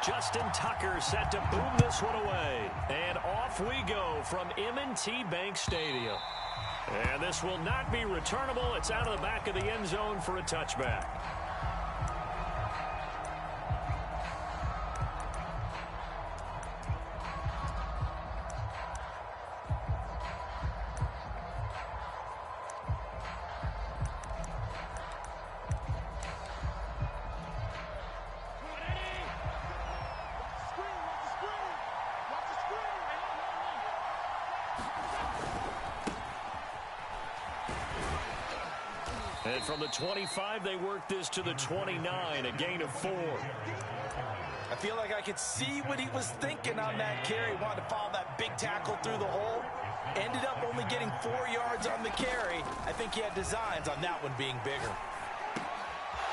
Justin Tucker set to boom this one away. And off we go from M&T Bank Stadium. And this will not be returnable. It's out of the back of the end zone for a touchback. And from the 25, they work this to the 29, a gain of 4. I feel like I could see what he was thinking on that carry. Wanted to follow that big tackle through the hole. Ended up only getting 4 yards on the carry. I think he had designs on that one being bigger.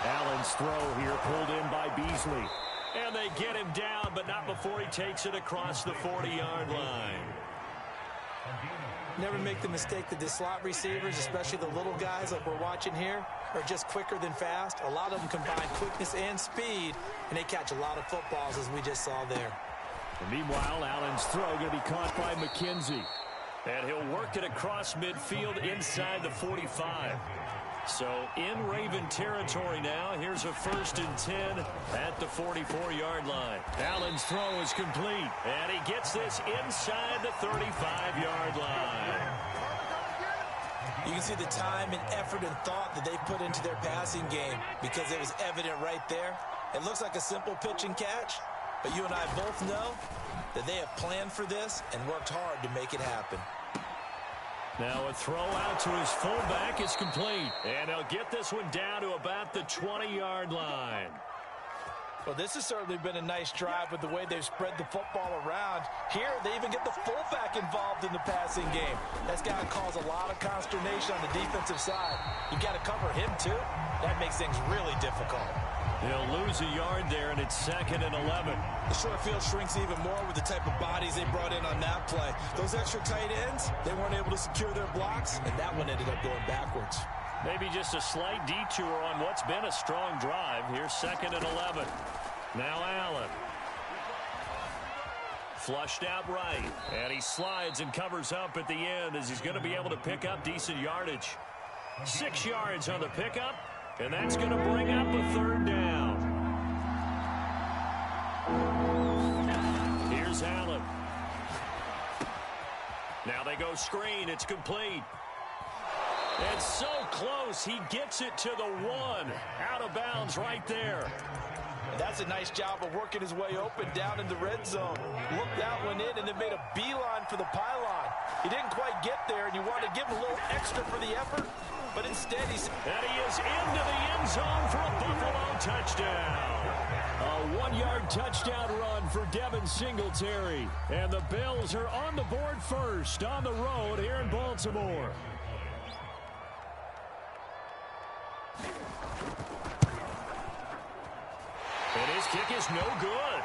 Allen's throw here pulled in by Beasley. And they get him down, but not before he takes it across the 40-yard line. Never make the mistake that the slot receivers, especially the little guys like we're watching here, are just quicker than fast. A lot of them combine quickness and speed, and they catch a lot of footballs, as we just saw there. And meanwhile, Allen's throw going to be caught by McKenzie. And he'll work it across midfield inside the 45. So in Raven territory now. Here's a 1st and 10 at the 44-yard line. Allen's throw is complete. And he gets this inside the 35-yard line. You can see the time and effort and thought that they put into their passing game because it was evident right there. It looks like a simple pitch and catch, but you and I both know that they have planned for this and worked hard to make it happen. Now a throw out to his fullback is complete. And he'll get this one down to about the 20-yard line. Well, this has certainly been a nice drive with the way they've spread the football around. Here, they even get the fullback involved in the passing game. That's got to cause a lot of consternation on the defensive side. You got to cover him, too. That makes things really difficult. He'll lose a yard there, and it's 2nd and 11. The short field shrinks even more with the type of bodies they brought in on that play. Those extra tight ends, they weren't able to secure their blocks, and that one ended up going backwards. Maybe just a slight detour on what's been a strong drive. Here's 2nd and 11. Now Allen. Flushed out right. And he slides and covers up at the end as he's going to be able to pick up decent yardage. 6 yards on the pickup. And that's going to bring up a 3rd down. Here's Allen. Now they go screen. It's complete. And so close. He gets it to the 1. Out of bounds right there. And that's a nice job of working his way open down in the red zone. Looked that one in and then made a beeline for the pylon. He didn't quite get there, and you want to give him a little extra for the effort. But instead, and he is into the end zone for a Buffalo touchdown. A 1-yard touchdown run for Devin Singletary. And the Bills are on the board first on the road here in Baltimore. And his kick is no good.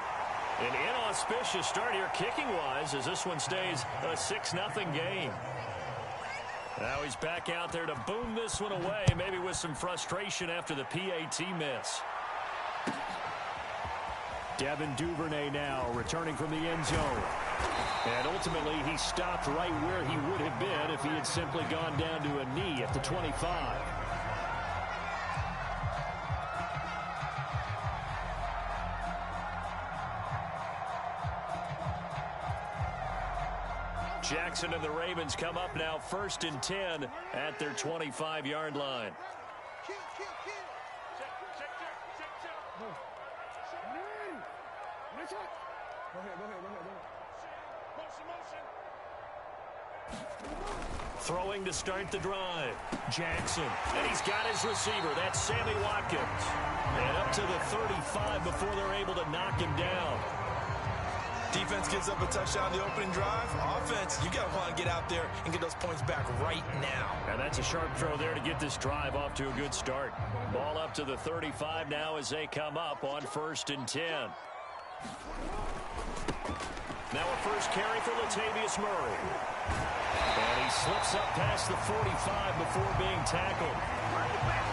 An inauspicious start here kicking-wise as this one stays a 6-0 game. Now he's back out there to boom this one away, maybe with some frustration after the PAT miss. Devin Duvernay now returning from the end zone. And ultimately he stopped right where he would have been if he had simply gone down to a knee at the 25. Jackson and the Ravens come up now 1st and 10 at their 25-yard line. Throwing to start the drive. Jackson. And he's got his receiver. That's Sammy Watkins. And up to the 35 before they're able to knock him down. Defense gives up a touchdown the opening drive. Offense, you got to want to get out there and get those points back right now. And that's a sharp throw there to get this drive off to a good start. Ball up to the 35 now as they come up on 1st and 10. Now a first carry for Latavius Murray. And he slips up past the 45 before being tackled.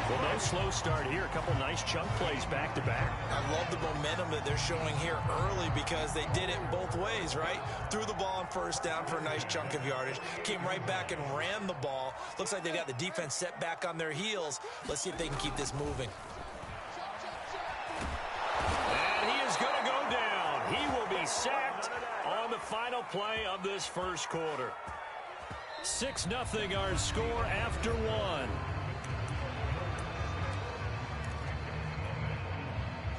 Well, no slow start here. A couple nice chunk plays back-to-back. I love the momentum that they're showing here early because they did it both ways, right? Threw the ball on first down for a nice chunk of yardage. Came right back and ran the ball. Looks like they got the defense set back on their heels. Let's see if they can keep this moving. And he is going to go down. He will be sacked on the final play of this first quarter. 6-0 our score after one.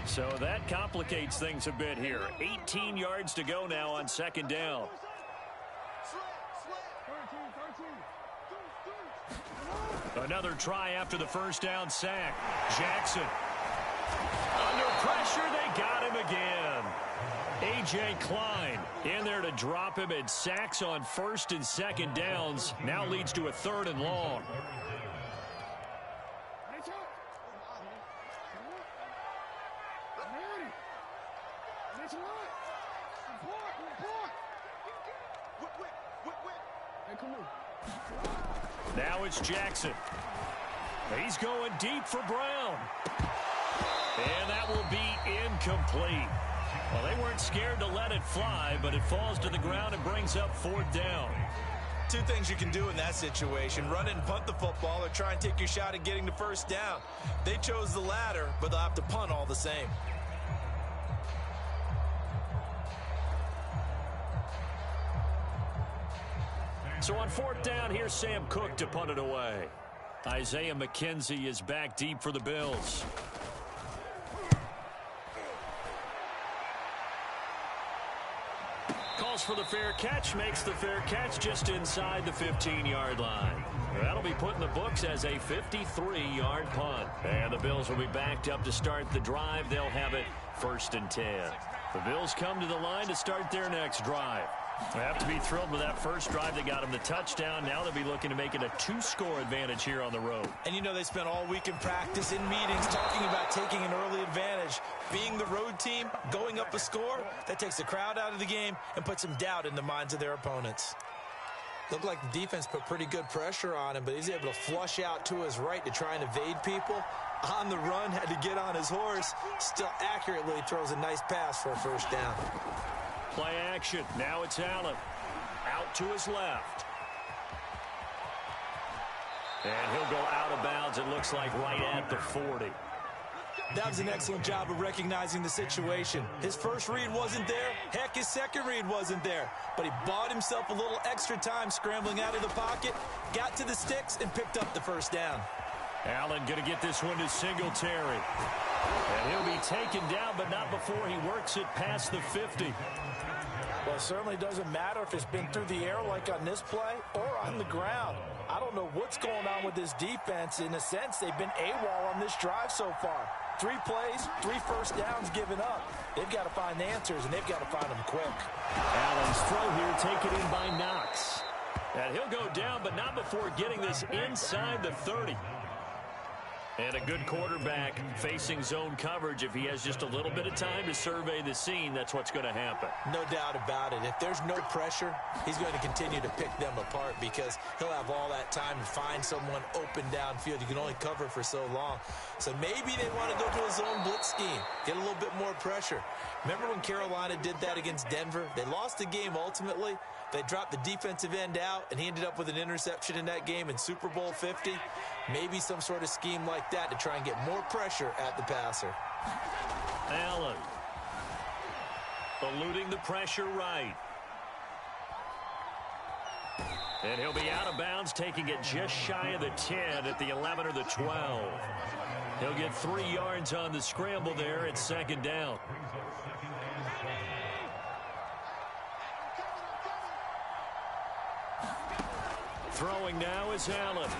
So that complicates things a bit here. 18 yards to go now on second down. Another try after the first down sack. Jackson. Under pressure, they got him again. A.J. Klein in there to drop him, and sacks on first and second downs now leads to a 3rd and long. Now it's Jackson. He's going deep for Brown. And that will be incomplete. Well, they weren't scared to let it fly, but it falls to the ground and brings up 4th down. Two things you can do in that situation: run and punt the football, or try and take your shot at getting the first down. They chose the latter, but they'll have to punt all the same. So on 4th down, here's Sam Cook to punt it away. Isaiah McKenzie is back deep for the Bills. Calls for the fair catch, makes the fair catch just inside the 15-yard line. That'll be put in the books as a 53-yard punt. And the Bills will be backed up to start the drive. They'll have it 1st and 10. The Bills come to the line to start their next drive. They have to be thrilled with that first drive. They got them the touchdown. Now they'll be looking to make it a 2-score advantage here on the road. And you know, they spent all week in practice, in meetings, talking about taking an early advantage. Being the road team, going up a score, that takes the crowd out of the game and puts some doubt in the minds of their opponents. Looked like the defense put pretty good pressure on him, but he's able to flush out to his right to try and evade people. On the run, had to get on his horse. Still accurately throws a nice pass for a first down. Play action. Now it's Allen. Out to his left. And he'll go out of bounds, it looks like, right at the 40. That was an excellent job of recognizing the situation. His first read wasn't there. Heck, his second read wasn't there. But he bought himself a little extra time scrambling out of the pocket, got to the sticks, and picked up the first down. Allen going to get this one to Singletary. And he'll be taken down, but not before he works it past the 50. Well, it certainly doesn't matter if it's been through the air like on this play or on the ground. I don't know what's going on with this defense. In a sense, they've been AWOL on this drive so far. 3 plays, 3 first downs given up. They've got to find answers, and they've got to find them quick. Allen's throw here taken in by Knox. And he'll go down, but not before getting this inside the 30. And a good quarterback facing zone coverage. If he has just a little bit of time to survey the scene, that's what's going to happen. No doubt about it. If there's no pressure, he's going to continue to pick them apart because he'll have all that time to find someone open downfield. You can only cover for so long. So maybe they want to go to a zone blitz scheme, get a little bit more pressure. Remember when Carolina did that against Denver? They lost the game ultimately. They dropped the defensive end out, and he ended up with an interception in that game in Super Bowl 50. Maybe some sort of scheme like that to try and get more pressure at the passer. Allen eluding the pressure right. And he'll be out of bounds, taking it just shy of the 10 at the 11 or the 12. He'll get 3 yards on the scramble there at second down. Throwing now is Allen.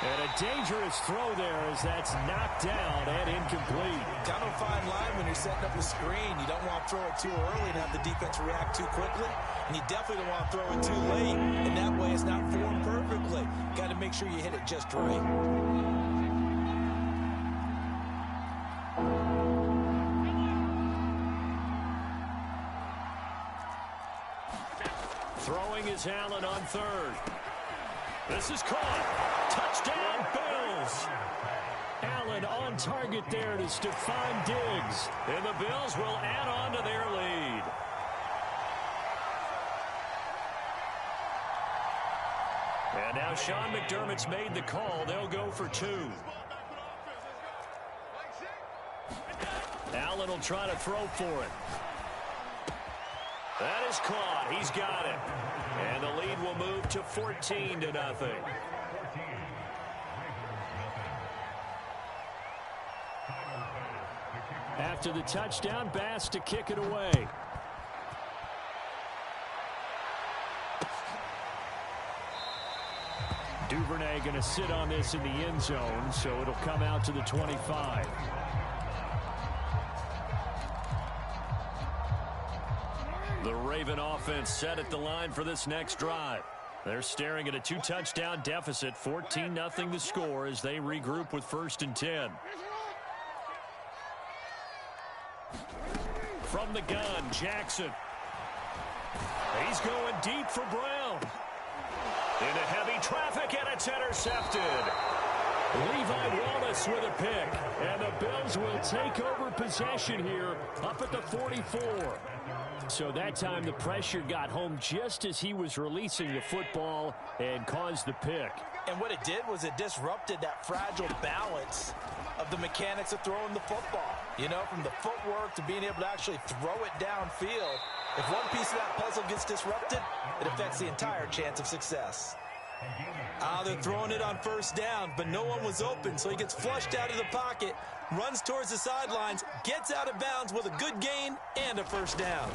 And a dangerous throw there as that's knocked down and incomplete. Down a fine line when you're setting up a screen. You don't want to throw it too early and have the defense react too quickly. And you definitely don't want to throw it too late. And that way it's not formed perfectly. Got to make sure you hit it just right. Throwing is Allen on third. This is caught. Touchdown, Bills. Allen on target there to Stephon Diggs. And the Bills will add on to their lead. And now Sean McDermott's made the call. They'll go for two. Allen will try to throw for it. That is caught. He's got it. And the lead will move to 14-0. After the touchdown, Bass to kick it away. Duvernay going to sit on this in the end zone, so it'll come out to the 25. The Raven offense set at the line for this next drive. They're staring at a two-touchdown deficit, 14-0 the score as they regroup with 1st and 10. From the gun, Jackson. He's going deep for Brown. Into heavy traffic, and it's intercepted. Levi Wallace with a pick, and the Bills will take over possession here up at the 44. So that time the pressure got home just as he was releasing the football and caused the pick. And what it did was it disrupted that fragile balance of the mechanics of throwing the football. You know, from the footwork to being able to actually throw it downfield. If one piece of that puzzle gets disrupted, it affects the entire chance of success. They're throwing it on 1st down, but no one was open, so he gets flushed out of the pocket, runs towards the sidelines, gets out of bounds with a good gain and a 1st down.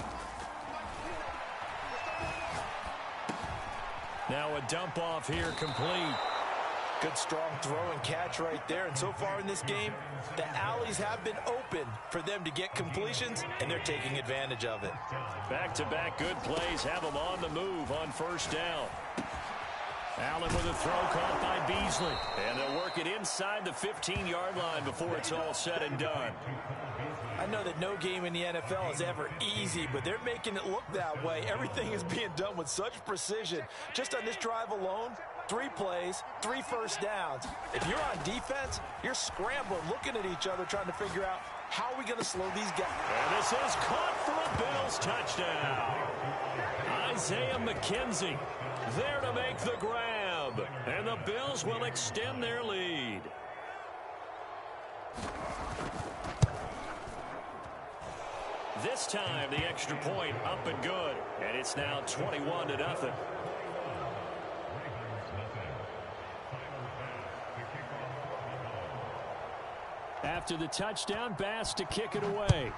Now a dump off here complete. Good strong throw and catch right there. And so far in this game, the alleys have been open for them to get completions, and they're taking advantage of it. Back-to-back good plays have them on the move on 1st down. Allen with a throw caught by Beasley. And they'll work it inside the 15-yard line before it's all said and done. I know that no game in the NFL is ever easy, but they're making it look that way. Everything is being done with such precision. Just on this drive alone, 3 plays, 3 1st downs. If you're on defense, you're scrambling, looking at each other, trying to figure out how are we going to slow these guys. And this is caught for a Bills touchdown. Isaiah McKenzie there to make the grab. And the Bills will extend their lead. This time, the extra point up and good. And it's now 21-0. After the touchdown, Bass to kick it away.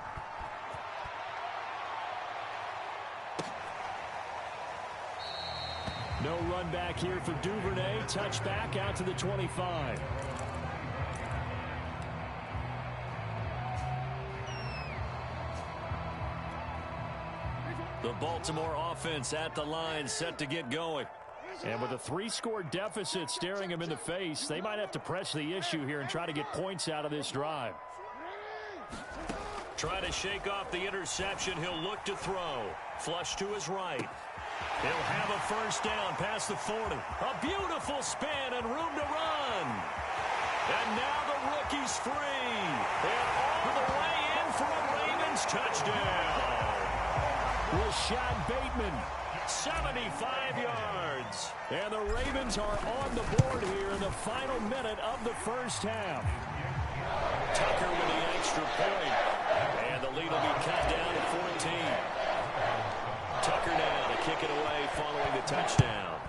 No run back here for Duvernay. Touchback out to the 25. The Baltimore offense at the line, set to get going. And with a 3-score deficit staring him in the face, they might have to press the issue here and try to get points out of this drive. Trying to shake off the interception. He'll look to throw. Flush to his right. He'll have a 1st down past the 40. A beautiful spin and room to run. And now the rookie's free. And all the way in for a Ravens touchdown. Rashad Bateman, 75 yards. And the Ravens are on the board here in the final minute of the 1st half. Tucker with the extra point. And the lead will be cut down to 14. Tucker now to kick it away following the touchdown.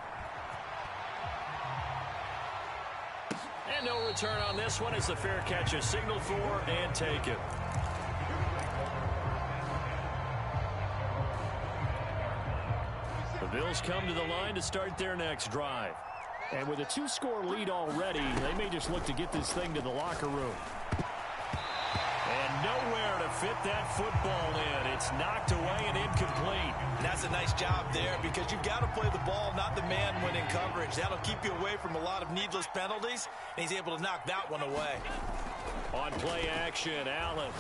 And no return on this one as the fair catch is signaled for and taken. The Bills come to the line to start their next drive. And with a 2-score lead already, they may just look to get this thing to the locker room. And nowhere to fit that football in. It's knocked away and incomplete. And that's a nice job there because you've got to play the ball, not the man when in coverage. That'll keep you away from a lot of needless penalties, and he's able to knock that one away. On play action, Allen.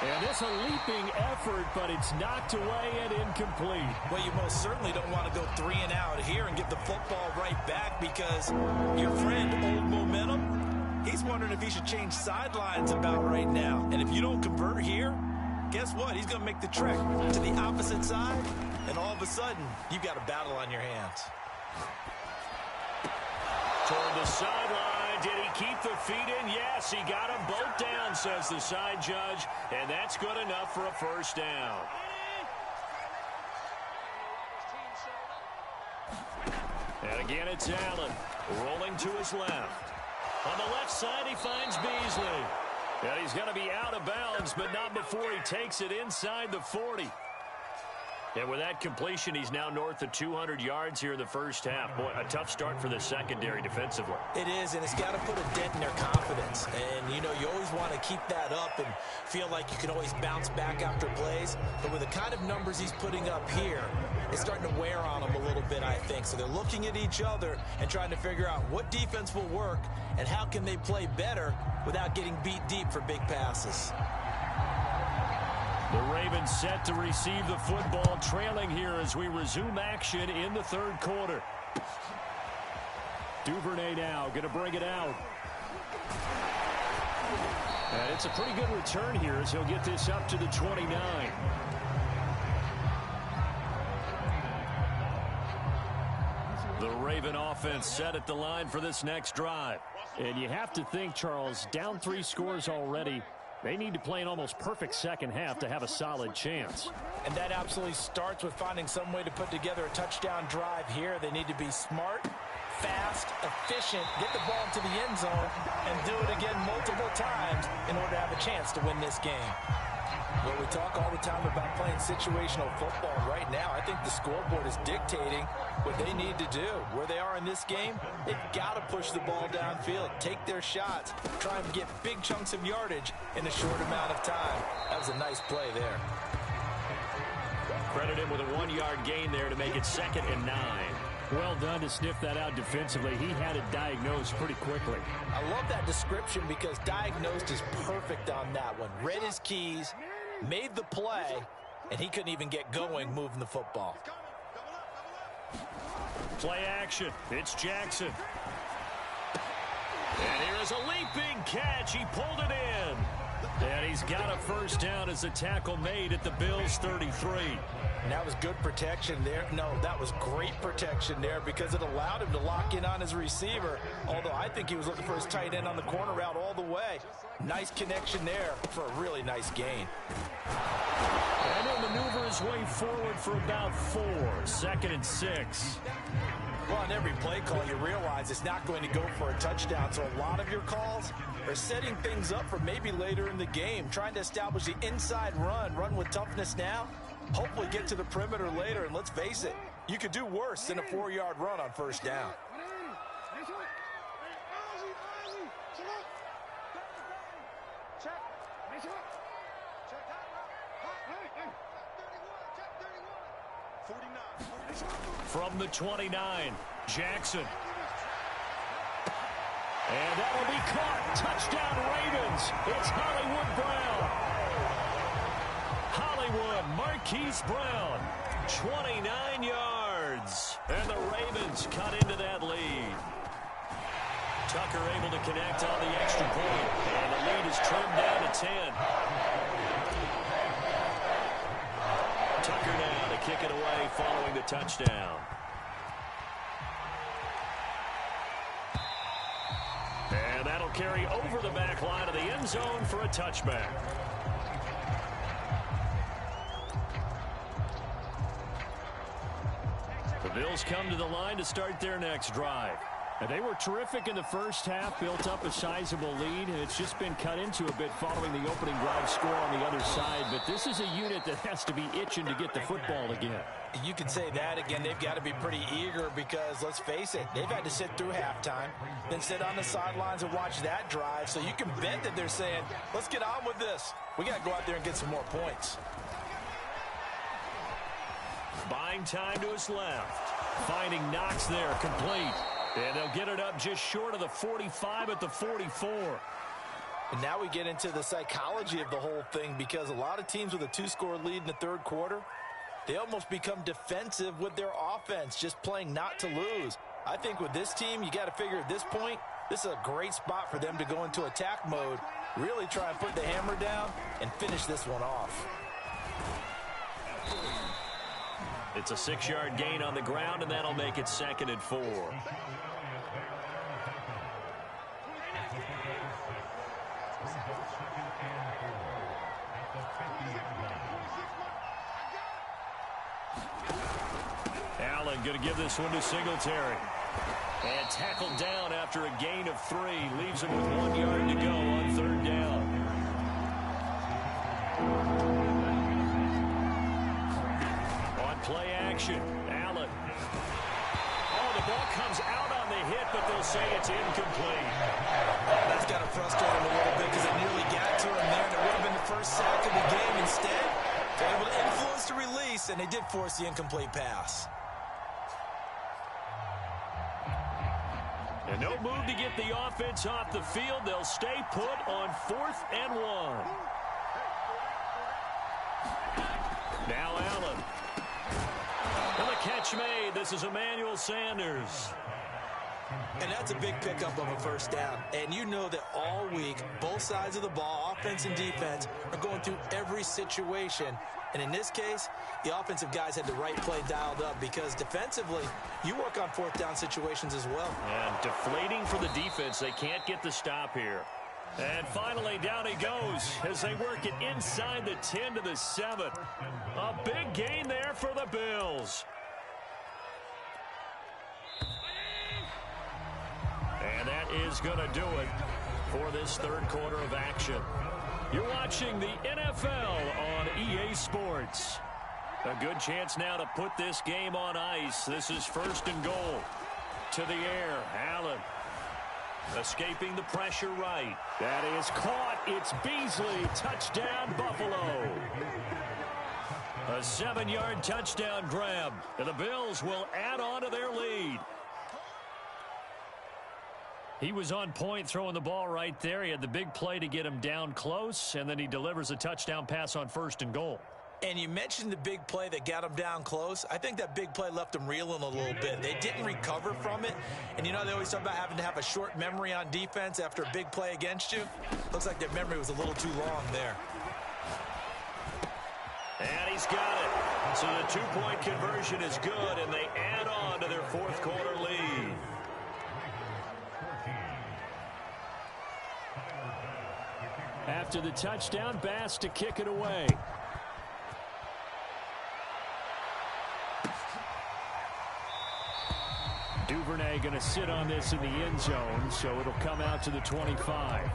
And it's a leaping effort, but it's knocked away and incomplete. Well, you most certainly don't want to go 3 and out here and get the football right back because your friend, Old Momentum, he's wondering if he should change sidelines about right now. And if you don't convert here, guess what? He's going to make the trek to the opposite side, and all of a sudden, you've got a battle on your hands. Toward the sideline. Did he keep the feet in? Yes, he got them both down, says the side judge, and that's good enough for a first down. And again, it's Allen rolling to his left. On the left side, he finds Beasley. And he's going to be out of bounds, but not before he takes it inside the 40. And with that completion, he's now north of 200 yards here in the first half. Boy, a tough start for the secondary defensively. It is, and it's got to put a dent in their confidence. And, you know, you always want to keep that up and feel like you can always bounce back after plays. But with the kind of numbers he's putting up here, it's starting to wear on them a little bit, I think. So they're looking at each other and trying to figure out what defense will work and how can they play better without getting beat deep for big passes. The Ravens set to receive the football, trailing here as we resume action in the third quarter. Duvernay now going to bring it out. And it's a pretty good return here as he'll get this up to the 29. The Raven offense set at the line for this next drive. And you have to think, Charles, down 3 scores already. They need to play an almost perfect second half to have a solid chance. And that absolutely starts with finding some way to put together a touchdown drive here. They need to be smart, fast, efficient, get the ball into the end zone, and do it again multiple times in order to have a chance to win this game. Well, we talk all the time about playing situational football. Right now, I think the scoreboard is dictating what they need to do. Where they are in this game, they've got to push the ball downfield, take their shots, try and get big chunks of yardage in a short amount of time. That was a nice play there. Credit him with a 1-yard gain there to make it 2nd and 9. Well done to sniff that out defensively. He had it diagnosed pretty quickly. I love that description because diagnosed is perfect on that one. Read his keys, made the play, and he couldn't even get going moving the football. Play action. It's Jackson. And here is a leaping catch. He pulled it in. And he's got a first down as the tackle made at the Bills' 33. And that was good protection there. No, that was great protection there because it allowed him to lock in on his receiver, although I think he was looking for his tight end on the corner route all the way. Nice connection there for a really nice gain. And he'll maneuver his way forward for about 4, 2nd and 6. Well, on every play call, you realize it's not going to go for a touchdown, so a lot of your calls are setting things up for maybe later in the game, trying to establish the inside run with toughness now, hopefully get to the perimeter later, and let's face it, you could do worse than a 4-yard run on first down. From the 29, Jackson. And that'll be caught. Touchdown Ravens. It's Hollywood Brown. Hollywood, Marquise Brown, 29 yards. And the Ravens cut into that lead. Tucker able to connect on the extra point. And the lead is trimmed down to 10. Tucker now to kick it away following the touchdown. And that'll carry over the back line of the end zone for a touchback. The Bills come to the line to start their next drive. And they were terrific in the first half, built up a sizable lead, and it's just been cut into a bit following the opening drive score on the other side. But this is a unit that has to be itching to get the football again. You can say that again. They've got to be pretty eager because, let's face it, they've had to sit through halftime, then sit on the sidelines and watch that drive. So you can bet that they're saying, let's get on with this. We got to go out there and get some more points. Buying time to his left. Finding Knox there, complete. And they'll get it up just short of the 45 at the 44. And now we get into the psychology of the whole thing, because a lot of teams with a 2-score lead in the third quarter, they almost become defensive with their offense, just playing not to lose. I think with this team, you got to figure at this point, this is a great spot for them to go into attack mode, really try and put the hammer down and finish this one off. It's a 6-yard gain on the ground, and that'll make it 2nd and 4. Allen going to give this one to Singletary. And tackled down after a gain of 3. Leaves him with 1 yard to go on 3rd down. On play action, Allen. Oh, the ball comes out on the hit, but they'll say it's incomplete. That's got to frustrate him a little bit, because they nearly got to him there. That would have been the first sack of the game. Instead, they're able to influence the release, and they did force the incomplete pass. And no move to get the offense off the field. They'll stay put on 4th and 1. Now Allen. And the catch made. This is Emmanuel Sanders. And that's a big pickup of a first down. And you know that all week, both sides of the ball, offense and defense, are going through every situation. And in this case, the offensive guys had the right play dialed up, because defensively, you work on 4th down situations as well. And deflating for the defense. They can't get the stop here. And finally, down he goes as they work it inside the 10 to the 7. A big gain there for the Bills. And that is going to do it for this third quarter of action. You're watching the NFL on EA Sports. A good chance now to put this game on ice. This is 1st and goal. To the air, Allen. Escaping the pressure right. That is caught. It's Beasley. Touchdown, Buffalo. A 7-yard touchdown grab. And the Bills will add on to their lead. He was on point throwing the ball right there. He had the big play to get him down close, and then he delivers a touchdown pass on 1st and goal. And you mentioned the big play that got him down close. I think that big play left him reeling a little bit. They didn't recover from it. And you know, they always talk about having to have a short memory on defense after a big play against you. Looks like their memory was a little too long there. And he's got it. So the 2-point conversion is good, and they add on to their 4th quarter lead. After the touchdown, Bass to kick it away. Duvernay going to sit on this in the end zone, so it'll come out to the 25.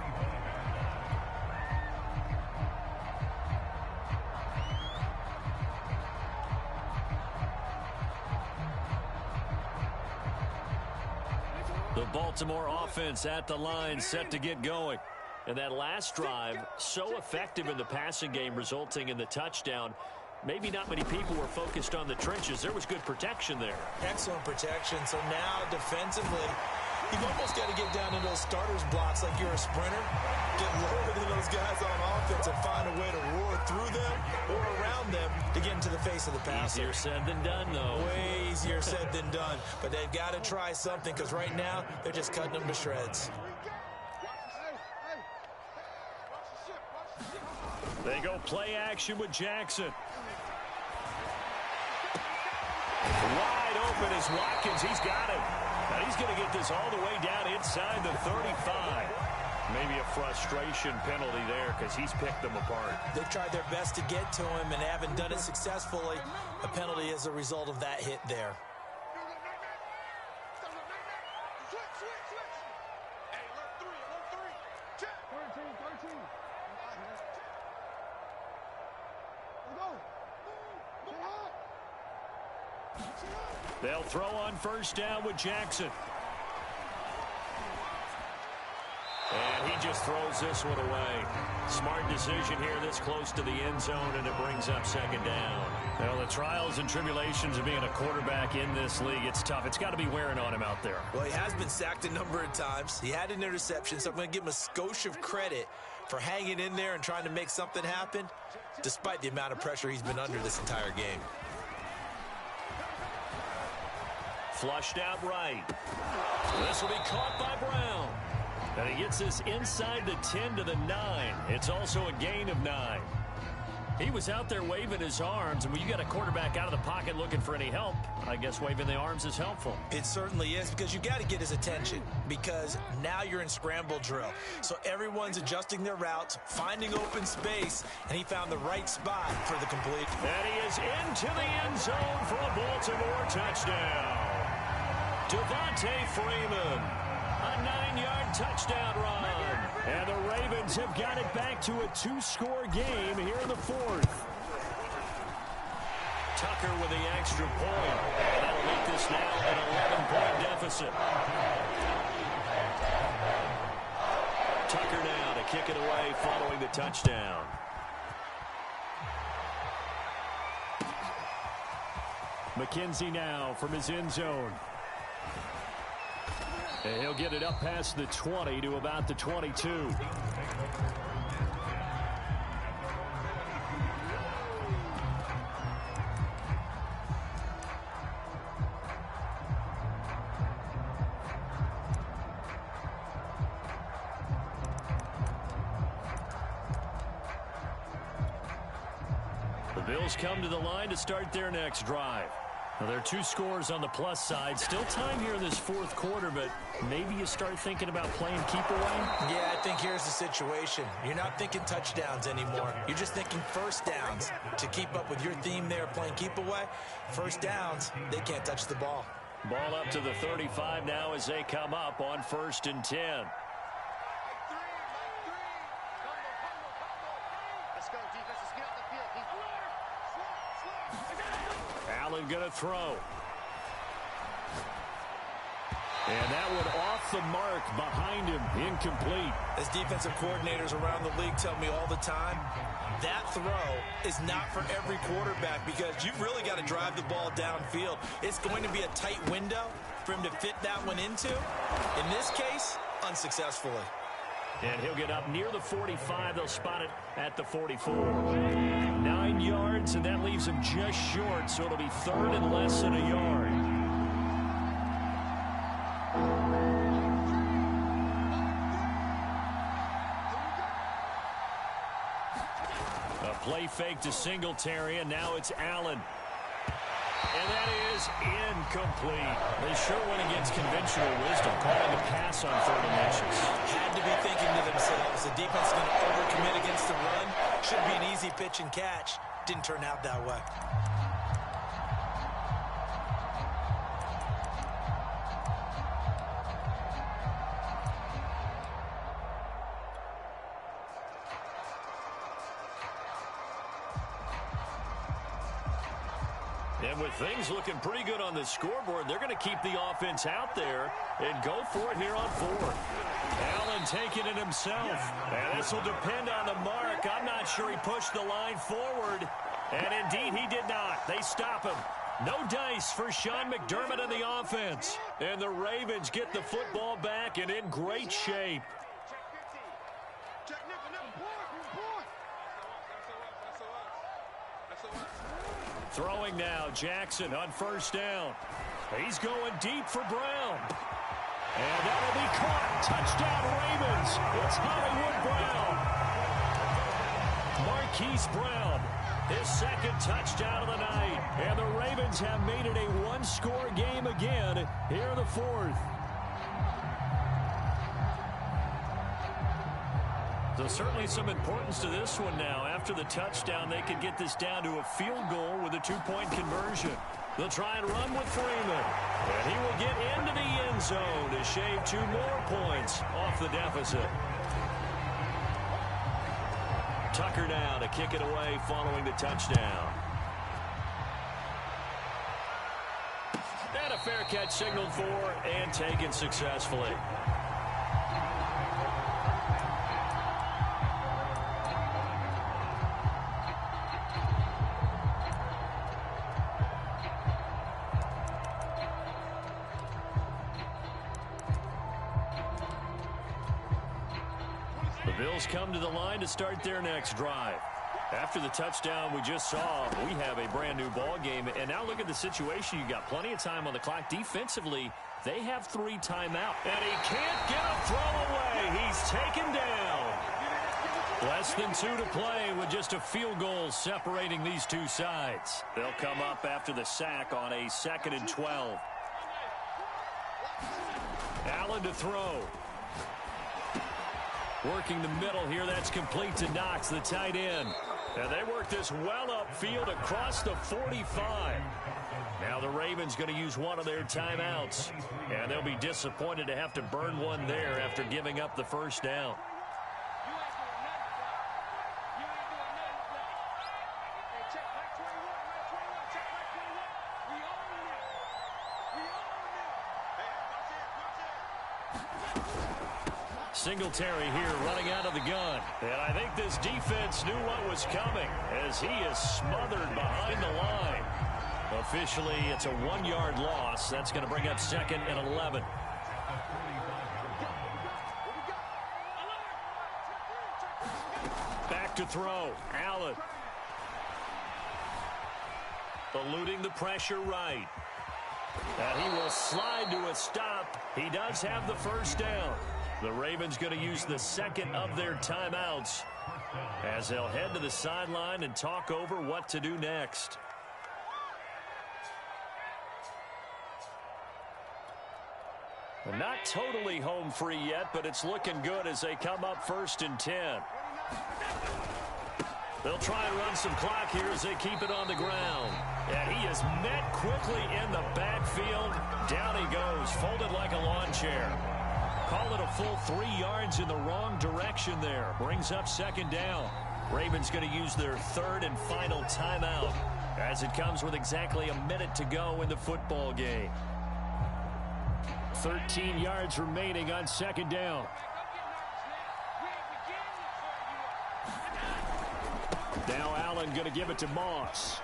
The Baltimore offense at the line, set to get going. And that last drive, so effective in the passing game, resulting in the touchdown. Maybe not many people were focused on the trenches. There was good protection there. Excellent protection. So now, defensively, you've almost got to get down to those starters blocks like you're a sprinter. Get lower than those guys on offense and find a way to roar through them or around them to get into the face of the passer. Easier said than done, though. Way easier said than done. But they've got to try something, because right now, they're just cutting them to shreds. They go play action with Jackson. Wide open is Watkins. He's got it. Now he's going to get this all the way down inside the 35. Maybe a frustration penalty there, because he's picked them apart. They've tried their best to get to him and haven't done it successfully. A penalty as a result of that hit there. They'll throw on 1st down with Jackson. And he just throws this one away. Smart decision here this close to the end zone, and it brings up second down. Well, the trials and tribulations of being a quarterback in this league, it's tough. It's got to be wearing on him out there. Well, he has been sacked a number of times. He had an interception, so I'm going to give him a skosh of credit for hanging in there and trying to make something happen, despite the amount of pressure he's been under this entire game. Flushed out right. This will be caught by Brown. And he gets this inside the 10 to the 9. It's also a gain of 9. He was out there waving his arms, and when you got a quarterback out of the pocket looking for any help, I guess waving the arms is helpful. It certainly is, because you got to get his attention, because now you're in scramble drill. So everyone's adjusting their routes, finding open space, and he found the right spot for the complete. And he is into the end zone for a Baltimore touchdown. Devontae Freeman. A 9-yard touchdown run. And the Ravens have got it back to a 2-score game here in the fourth. Tucker with the extra point. That'll make this now an 11-point deficit. Tucker now to kick it away following the touchdown. McKenzie now from his end zone. And he'll get it up past the 20 to about the 22. The Bills come to the line to start their next drive. Well, there are 2 scores on the plus side. Still time here in this fourth quarter, but maybe you start thinking about playing keep away? Yeah, I think here's the situation. You're not thinking touchdowns anymore. You're just thinking first downs. To keep up with your theme there, playing keep away, first downs, they can't touch the ball. Ball up to the 35 now as they come up on 1st and 10. Allen going to throw. And that one off the mark behind him, incomplete. As defensive coordinators around the league tell me all the time, that throw is not for every quarterback, because you've really got to drive the ball downfield. It's going to be a tight window for him to fit that one into. In this case, unsuccessfully. And he'll get up near the 45. They'll spot it at the 44. 9 yards, and that leaves him just short, so it'll be 3rd and less than a yard. A play fake to Singletary, and now it's Allen. And that is incomplete. They sure went against conventional wisdom, calling a pass on 3rd and inches. Had to be thinking to themselves, the defense is going to overcommit against the run. Should be an easy pitch and catch. Didn't turn out that way. And with things looking pretty good on the scoreboard, they're going to keep the offense out there and go for it here on 4th. Allen taking it himself. And this will depend on the mark. I'm not sure he pushed the line forward. And indeed, he did not. They stop him. No dice for Sean McDermott and the offense. And the Ravens get the football back and in great shape. Throwing now, Jackson on 1st down. He's going deep for Brown. And that'll be caught. Touchdown, Ravens. It's Hollywood Brown. Marquise Brown, his 2nd touchdown of the night. And the Ravens have made it a 1-score game again here in the 4th. So certainly some importance to this one now. After the touchdown, they could get this down to a field goal with a 2-point conversion. They'll try and run with Freeman. And he will get into the end zone to shave 2 more points off the deficit. Tucker now to kick it away following the touchdown. And a fair catch signaled for and taken successfully. Bills come to the line to start their next drive. After the touchdown we just saw, we have a brand-new ball game. And now look at the situation. You got plenty of time on the clock. Defensively, they have 3 timeouts. And he can't get a throw away. He's taken down. Less than 2 to play with just a field goal separating these two sides. They'll come up after the sack on a 2nd and 12. Allen to throw. Working the middle here. That's complete to Knox, the tight end. And they work this well upfield across the 45. Now the Ravens going to use one of their timeouts. And they'll be disappointed to have to burn one there after giving up the first down. Singletary here running out of the gun. And I think this defense knew what was coming as he is smothered behind the line. Officially, it's a 1-yard loss. That's going to bring up 2nd and 11. Back to throw. Allen. Eluding the pressure right. And he will slide to a stop. He does have the first down. The Ravens going to use the 2nd of their timeouts as they'll head to the sideline and talk over what to do next. Well, not totally home free yet, but it's looking good as they come up 1st and 10. They'll try and run some clock here as they keep it on the ground. And he is met quickly in the backfield. Down he goes, folded like a lawn chair. Call it a full 3 yards in the wrong direction there. Brings up 2nd down. Ravens going to use their 3rd and final timeout as it comes with exactly a minute to go in the football game. 13 yards remaining on 2nd down. Now Allen going to give it to Moss.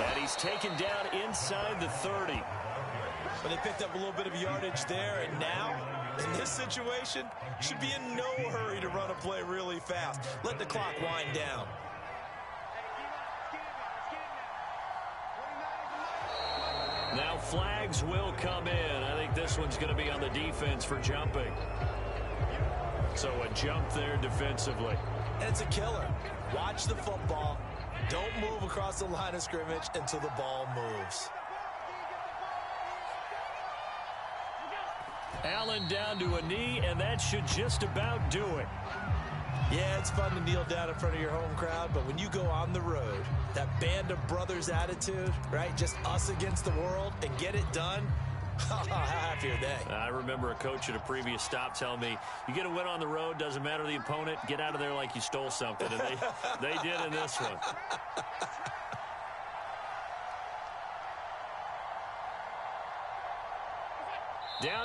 And he's taken down inside the 30. But they picked up a little bit of yardage there, and now, in this situation, should be in no hurry to run a play really fast. Let the clock wind down. Now flags will come in. I think this one's going to be on the defense for jumping. So a jump there defensively. And it's a killer. Watch the football. Don't move across the line of scrimmage until the ball moves. Allen down to a knee, and that should just about do it. Yeah, it's fun to kneel down in front of your home crowd, but when you go on the road, that band of brothers attitude, right, just us against the world, and get it done, how happy are they? I remember a coach at a previous stop telling me, you get a win on the road, doesn't matter the opponent, get out of there like you stole something, and they did in this one. Down to